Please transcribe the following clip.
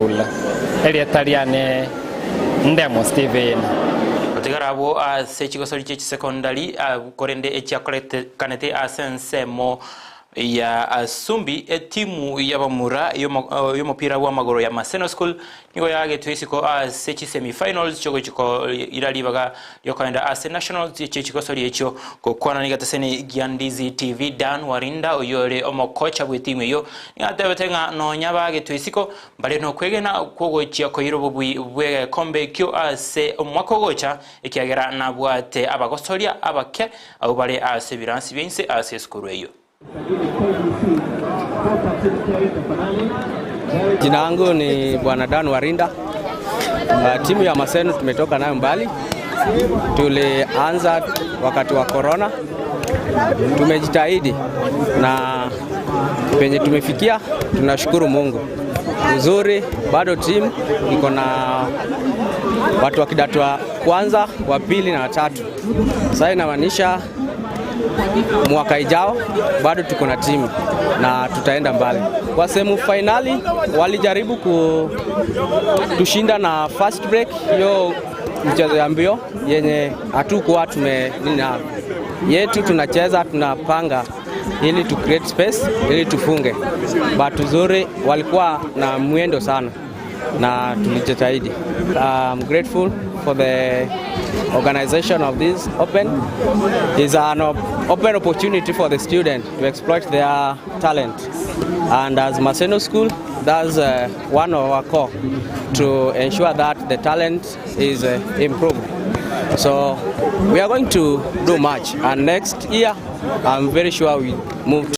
School elietaliane Ndemo Steven otigarabo asechigosori che secondary korende echakolekanete asensemo ya asumbi timu y'abamura y'umupira w'amaguru ya Maseno School nigo yage twisiko sechi semifinals chiko iralibaga yokaenda nationals chikosori echo kokwana nigataseni Ndizi TV Dan Warinda oyore omokocha bwetimu yo ngatabetenga no nyabage twisiko mbale no kwegena kogochia ko irobubwi bwe kombe kyo omwakogocha ekiagera nabwate abagosoria abake abo bale biransi bense skuru eyo. Jina langu ni Bwana Dan Warinda. Timu ya Maseno tumetoka nayo mbali. Tulianza wakati wa corona. Tumejitahidi na penye tumefikia tunashukuru Mungu. Uzuri bado timu iko na watu wa kidato wa kwanza, wa pili na watatu. Sasa inamaanisha mwaka ijao bado tuko na timu na tutaenda mbali. Kwa semi finali walijaribu tushinda na fast break, hiyo mchezo ya mbio yenye hatukuwa yetu tunacheza tunapanga ili tu create space ili tufunge. But uzuri walikuwa na mwendo sana na tulijitahidi. I'm grateful for the organization of this open. Is an open opportunity for the student to exploit their talent, and as Maseno School, that's one of our core to ensure that the talent is improved. So we are going to do much, and next year I'm very sure we move to